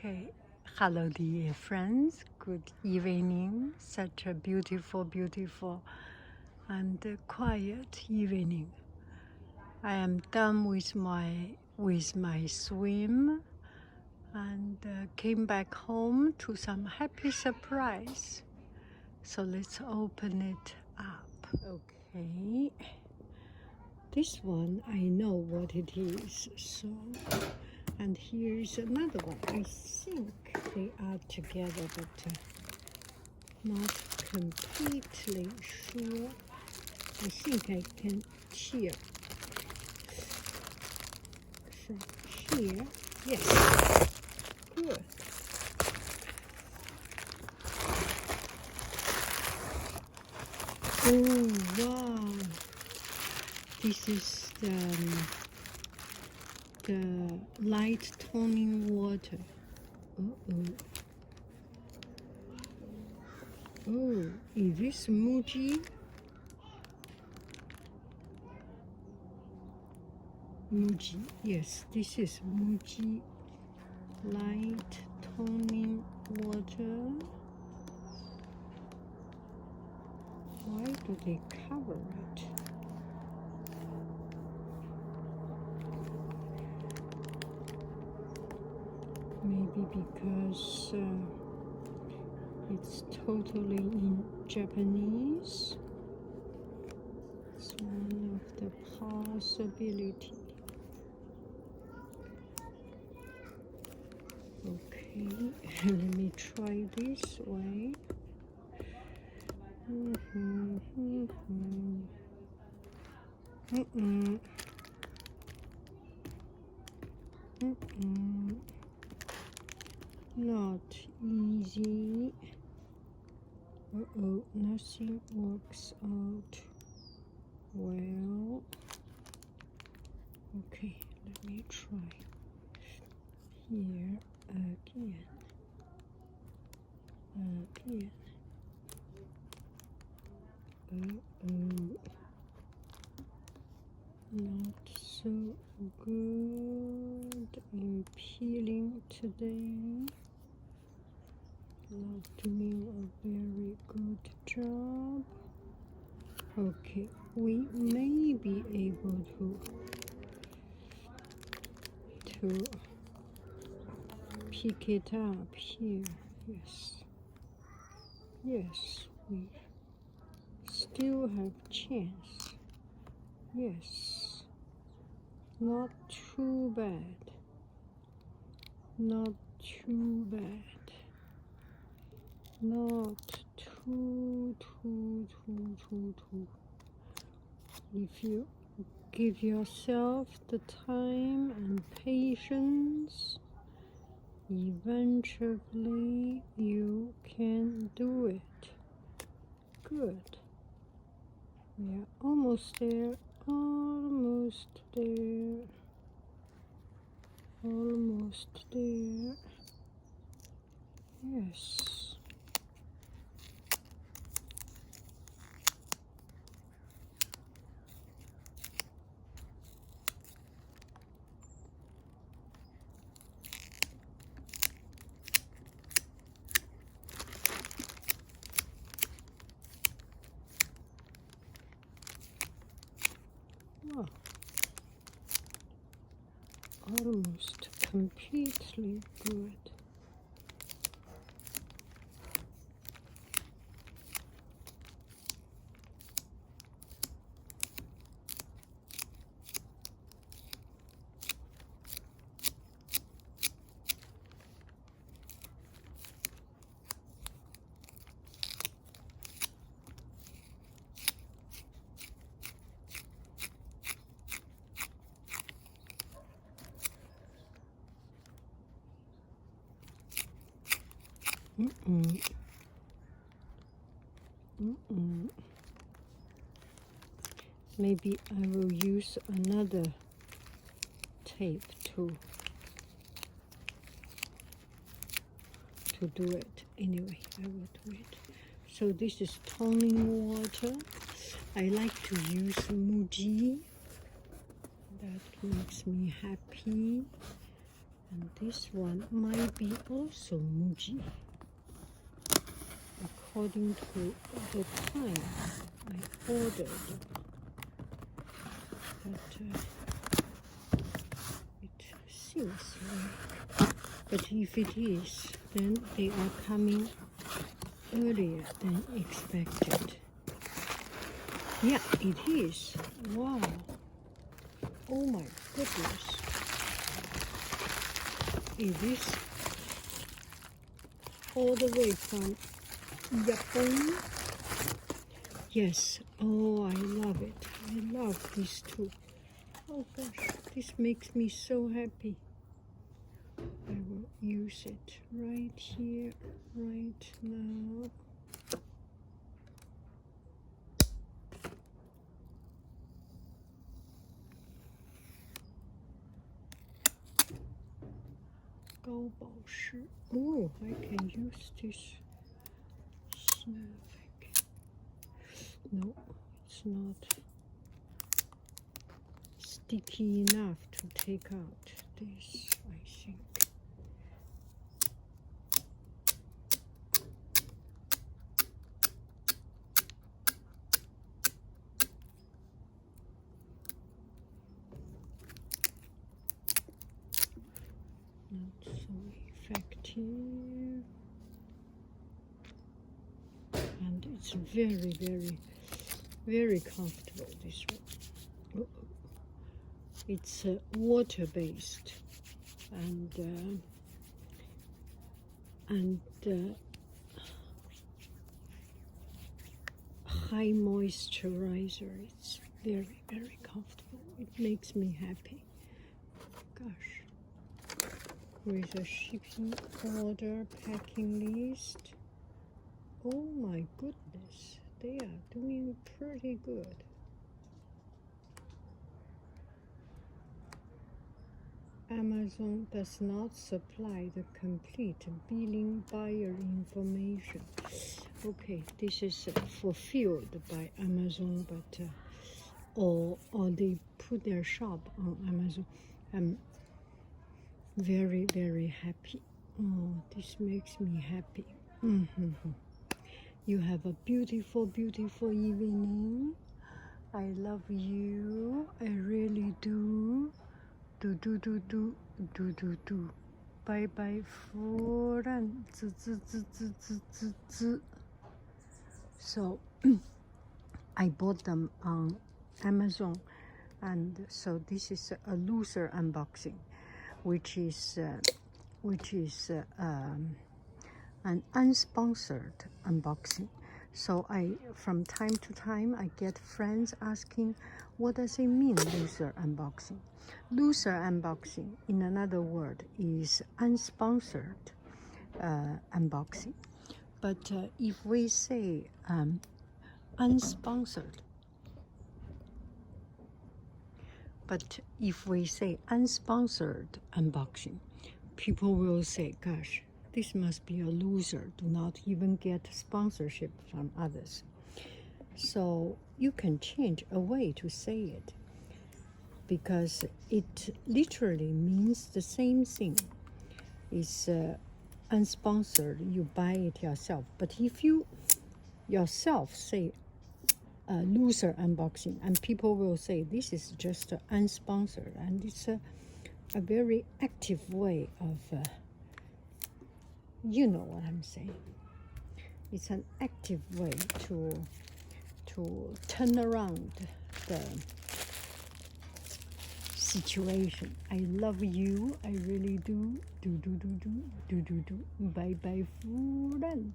Okay, hello dear friends, good evening. Such a beautiful, beautiful and quiet evening. I am done with my swim and came back home to some happy surprise. So let's open it up. Okay, this one I know what it is. So. And here's another one. I think they are together, but not completely sure. I think I can hear from here. Yes, good. Oh, wow. This is the light toning water. Oh, is this Muji? Muji, yes, this is Muji light toning water. Why do they cover it? Maybe because it's totally in Japanese. It's one of the possibilities. Okay, let me try this way. Not easy. Nothing works out well. Okay, let me try here again. Not so good in peeling today. Not doing a very good job. Okay, we may be able to pick it up here. Yes, we still have chance. Yes, not too bad. Not too bad. Not too. If you give yourself the time and patience, eventually you can do it. Good. We are almost there. Almost there. Almost there. Yes. Oh, almost completely good. Maybe I will use another tape to do it. Anyway, I will do it. So this is toning water. I like to use Muji. That makes me happy. And this one might be also Muji, according to the time I ordered. But it seems like, but if it is, then they are coming earlier than expected. Yeah, it is. Wow. Oh my goodness. It is all the way from Japan. Yes. Oh, I love it. I love these two. Oh gosh, this makes me so happy. I will use it right here, right now. Oh, I can use this. No, it's not sticky enough to take out this, I think. Not so effective. And it's very, very, very comfortable, this one. It's water-based and high moisturizer. It's very, very comfortable. It makes me happy. Gosh. With a shipping order, packing list. Oh my goodness, they are doing pretty good. Amazon does not supply the complete billing buyer information. Okay, this is fulfilled by Amazon, but or they put their shop on Amazon. I'm very, very happy. Oh, this makes me happy. You have a beautiful, beautiful evening. I love you. I really do. Do. Bye bye, 夫人. So I bought them on Amazon, and so this is a loser unboxing, which is an unsponsored unboxing. So from time to time, I get friends asking, what does it mean, loser unboxing? Loser unboxing, in another word, is unsponsored unboxing. But if we say unsponsored, unboxing, people will say, gosh, this must be a loser, do not even get sponsorship from others. So you can change a way to say it, because it literally means the same thing. It's unsponsored, you buy it yourself. But if you yourself say loser unboxing, and people will say this is just unsponsored, and it's a very active way of you know what I'm saying. It's an active way to turn around the situation. I love you. I really do. Do. Bye bye, 夫人.